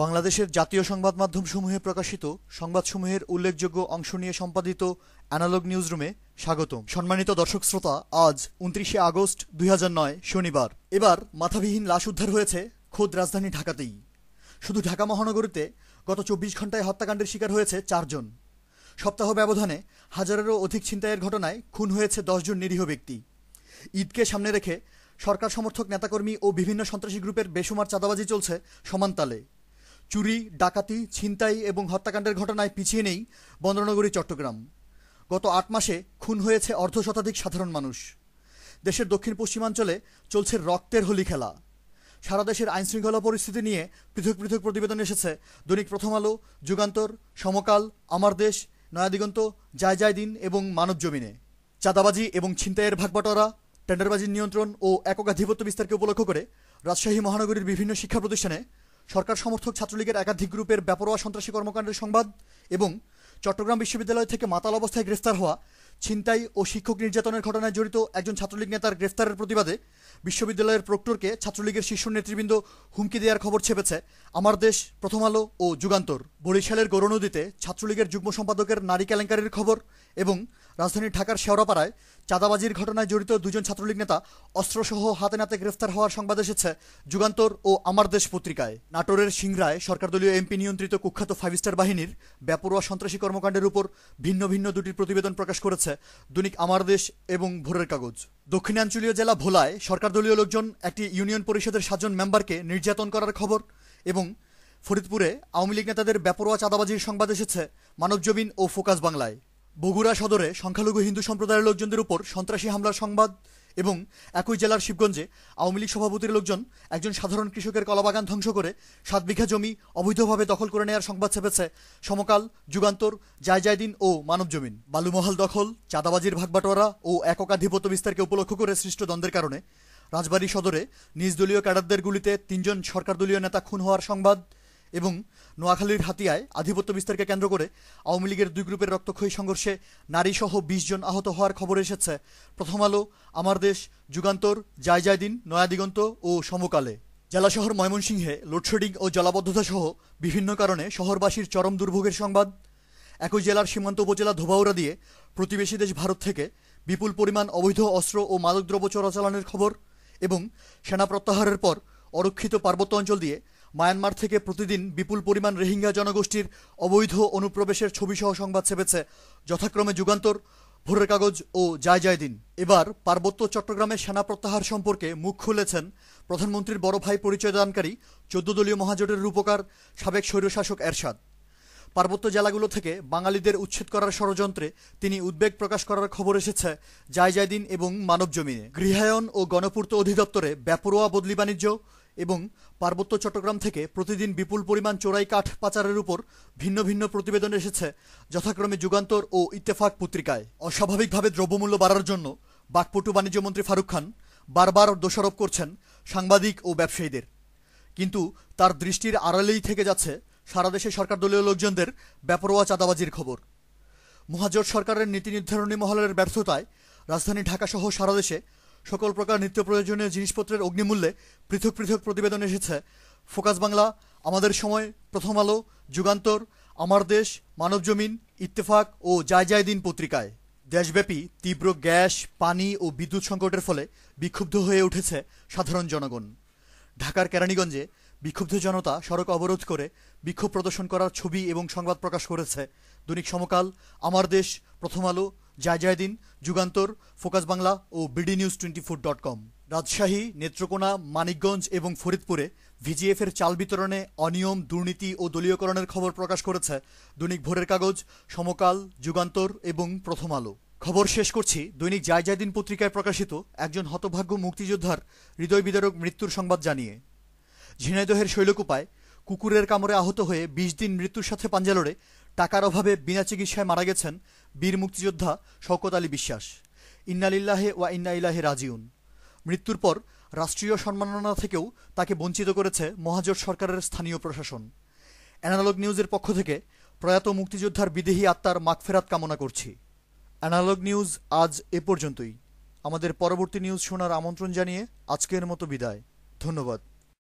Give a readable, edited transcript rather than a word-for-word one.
বাংলাদেশের জাতীয় সংবাদ মাধ্যমসমূহে প্রকাশিত সংবাদসমূহের উল্লেখযোগ্য অংশ নিয়ে সম্পাদিত অ্যানালগ নিউজরুমে স্বাগতম। সম্মানিত দর্শক শ্রোতা, আজ 29শে আগস্ট 2009 শনিবার। এবার মাথাবিহীন লাশ উদ্ধার হয়েছে খোদ রাজধানী ঢাকাতেই। শুধু ঢাকা মহানগরীতে গত 24 ঘন্টায় হত্যাকাণ্ডের শিকার হয়েছে 4 জন। সপ্তাহ ব্যবধানে হাজারেরও অধিক ছিনতাইয়ের ঘটনায় খুন হয়েছে 10 জন নিরীহ ব্যক্তি। ঈদকে সামনে রেখে সরকার সমর্থক নেতাকর্মী ও বিভিন্ন সন্ত্রাসী গ্রুপের বেসুমার চাঁদাবাজি চলছে সমান তালে। চুরি, ডাকাতি, ছিনতাই এবং হত্যাকাণ্ডের ঘটনায় পিছিয়ে নেই বন্দরনগরী চট্টগ্রাম। গত 8 মাসে খুন হয়েছে অর্ধশতাধিক সাধারণ মানুষ। দেশের দক্ষিণ পশ্চিমাঞ্চলে চলছে রক্তের হোলি খেলা। সারা দেশের আইনশৃঙ্খলা পরিস্থিতি নিয়ে পৃথক পৃথক প্রতিবেদন এসেছে দৈনিক প্রথম আলো, যুগান্তর, সমকাল, আমার দেশ, নয়াদিগন্ত, যায় দিন এবং মানবজমিনে। চাঁদাবাজি এবং ছিনতাইয়ের ভাগবাটোয়ারা, টেন্ডারবাজির নিয়ন্ত্রণ ও এককাধিপত্য বিস্তারকে উপলক্ষ করে রাজশাহী মহানগরীর বিভিন্ন শিক্ষা প্রতিষ্ঠানে সরকার সমর্থক ছাত্রলীগের একাধিক গ্রুপের বেপরোয়া সন্ত্রাসী কর্মকাণ্ডের সংবাদ এবং চট্টগ্রাম বিশ্ববিদ্যালয় থেকে মাতাল অবস্থায় গ্রেফতার হওয়া, ছিনতাই ও শিক্ষক নির্যাতনের ঘটনায় জড়িত একজন ছাত্রলীগ নেতার গ্রেফতারের প্রতিবাদে বিশ্ববিদ্যালয়ের প্রক্টরকে ছাত্রলীগের শীর্ষ নেতৃবৃন্দ হুমকি দেওয়ার খবর ছেপেছে আমার দেশ, প্রথম আলো ও যুগান্তর। বরিশালের গৌরনদীতে ছাত্রলীগের যুগ্ম সম্পাদকের নারী কেলেঙ্কারির খবর এবং রাজধানী ঢাকার শেওড়াপাড়ায় চাঁদাবাজির ঘটনায় জড়িত 2 জন ছাত্রলীগ নেতা অস্ত্রসহ হাতে নাতে গ্রেফতার হওয়ার সংবাদ এসেছে যুগান্তর ও আমার দেশ পত্রিকায়। নাটোরের সিংড়ায় সরকারদলীয় এমপি নিয়ন্ত্রিত কুখ্যাত 5 স্টার বাহিনীর বেপরোয়া সন্ত্রাসী কর্মকাণ্ডের উপর ভিন্ন ভিন্ন 2টি প্রতিবেদন প্রকাশ করেছে দৈনিক আমার দেশ এবং ভোরের কাগজ। দক্ষিণাঞ্চলীয় জেলা ভোলায় সরকারদলীয় লোকজন একটি ইউনিয়ন পরিষদের 7 জন মেম্বারকে নির্যাতন করার খবর এবং ফরিদপুরে আওয়ামী লীগ নেতাদের বেপরোয়া চাঁদাবাজির সংবাদ এসেছে মানবজমিন ও ফোকাস বাংলায়। বগুড়া সদরে সংখ্যালঘু হিন্দু সম্প্রদায়ের লোকজনদের উপর সন্ত্রাসী হামলার সংবাদ এবং একই জেলার শিবগঞ্জে আওয়ামী লীগ সভাপতির লোকজন একজন সাধারণ কৃষকের কলাবাগান ধ্বংস করে 7 বিঘা জমি অবৈধভাবে দখল করে নেওয়ার সংবাদ ছেপেছে সমকাল, যুগান্তর, যায় দিন ও মানবজমিন। বালুমহাল দখল, চাঁদাবাজির ভাগবাটোয়ারা ও এককাধিপত্য বিস্তারকে উপলক্ষ করে সৃষ্ট দ্বন্দ্বের কারণে রাজবাড়ী সদরে নিজ দলীয় ক্যাডারদের গুলিতে 3 জন সরকারদলীয় নেতা খুন হওয়ার সংবাদ এবং নোয়াখালীর হাতিয়ায় আধিপত্য বিস্তারকে কেন্দ্র করে আওয়ামী লীগের 2 গ্রুপের রক্তক্ষয়ী সংঘর্ষে নারীসহ 20 জন আহত হওয়ার খবর এসেছে প্রথম আলো, আমার দেশ, যুগান্তর, যায় দিন, নয়াদিগন্ত ও সমকালে। জেলা শহর ময়মনসিংহে লোডশেডিং ও জলাবদ্ধতা সহ বিভিন্ন কারণে শহরবাসীর চরম দুর্ভোগের সংবাদ। একই জেলার সীমান্ত উপজেলা ধোবাউড়া দিয়ে প্রতিবেশী দেশ ভারত থেকে বিপুল পরিমাণ অবৈধ অস্ত্র ও মাদকদ্রব্য চোরাচালানের খবর এবং সেনা প্রত্যাহারের পর অরক্ষিত পার্বত্য অঞ্চল দিয়ে মায়ানমার থেকে প্রতিদিন বিপুল পরিমাণ রোহিঙ্গা জনগোষ্ঠীর অবৈধ অনুপ্রবেশের ছবিসহ সংবাদ ছেপেছে যথাক্রমে যুগান্তর, ভোরের কাগজ ও যায় দিন। এবার পার্বত্য চট্টগ্রামে সেনা প্রত্যাহার সম্পর্কে মুখ খুলেছেন প্রধানমন্ত্রীর বড় ভাই পরিচয়দানকারী 14 দলীয় মহাজোটের রূপকার সাবেক স্বৈরশাসক এরশাদ। পার্বত্য জেলাগুলো থেকে বাঙালিদের উচ্ছেদ করার ষড়যন্ত্রে তিনি উদ্বেগ প্রকাশ করার খবর এসেছে যায় দিন এবং মানবজমিনে। গৃহায়ন ও গণপূর্ত অধিদপ্তরে বেপরোয়া বদলি বাণিজ্য এবং পার্বত্য চট্টগ্রাম থেকে প্রতিদিন বিপুল পরিমাণ চোরাই কাঠ পাচারের উপর ভিন্ন ভিন্ন প্রতিবেদন এসেছে যথাক্রমে যুগান্তর ও ইত্তেফাক পত্রিকায়। অস্বাভাবিকভাবে দ্রব্যমূল্য বাড়ার জন্য বাকপটু বাণিজ্যমন্ত্রী ফারুক খান বারবার দোষারোপ করছেন সাংবাদিক ও ব্যবসায়ীদের, কিন্তু তার দৃষ্টির আড়ালেই থেকে যাচ্ছে সারা দেশে সরকারদলীয় লোকজনদের বেপরোয়া চাঁদাবাজির খবর। মহাজোট সরকারের নীতি নির্ধারণী মহলের ব্যর্থতায় রাজধানী ঢাকা সহ সারা দেশে সকল প্রকার নিত্য প্রয়োজনীয় জিনিসপত্রের অগ্নিমূল্যে পৃথক পৃথক প্রতিবেদন এসেছে ফোকাস বাংলা, আমাদের সময়, প্রথম আলো, যুগান্তর, আমার দেশ, মানবজমিন, ইত্তেফাক ও যায় দিন পত্রিকায়। দেশব্যাপী তীব্র গ্যাস, পানি ও বিদ্যুৎ সংকটের ফলে বিক্ষুব্ধ হয়ে উঠেছে সাধারণ জনগণ। ঢাকার কেরানীগঞ্জে বিক্ষুব্ধ জনতা সড়ক অবরোধ করে বিক্ষোভ প্রদর্শন করার ছবি এবং সংবাদ প্রকাশ করেছে দৈনিক সমকাল, আমার দেশ, প্রথম আলো, যায় দিন, যুগান্তর, ফোকাস বাংলা ও bdnews24.com। রাজশাহী, নেত্রকোনা, মানিকগঞ্জ এবং ফরিদপুরে ভিজিএফের চাল বিতরণে অনিয়ম, দুর্নীতি ও দলীয়করণের খবর প্রকাশ করেছে দৈনিক ভোরের কাগজ, সমকাল, যুগান্তর এবং প্রথম আলো। খবর শেষ করছি দৈনিক যায় দিন পত্রিকায় প্রকাশিত একজন হতভাগ্য মুক্তিযোদ্ধার হৃদয় বিদারক মৃত্যুর সংবাদ জানিয়ে। ঝিনাইদহের শৈলকুপায় কুকুরের কামড়ে আহত হয়ে 20 দিন মৃত্যুর সাথে পাঞ্জা লড়ে টাকার অভাবে বিনা চিকিৎসায় মারা গেছেন বীর মুক্তিযোদ্ধা শওকত আলী বিশ্বাস। ইন্না লিল্লাহি ওয়া ইন্না ইলাইহি রাজিউন। মৃত্যুর পর রাষ্ট্রীয় সম্মাননা থেকেও তাকে বঞ্চিত করেছে মহাজোট সরকারের স্থানীয় প্রশাসন। অ্যানালগ নিউজের পক্ষ থেকে প্রয়াত মুক্তিযোদ্ধার বিদেহী আত্মার মাগফেরাত কামনা করছি। অ্যানালগ নিউজ আজ এ পর্যন্তই। আমাদের পরবর্তী নিউজ শোনার আমন্ত্রণ জানিয়ে আজকের মতো বিদায়। ধন্যবাদ।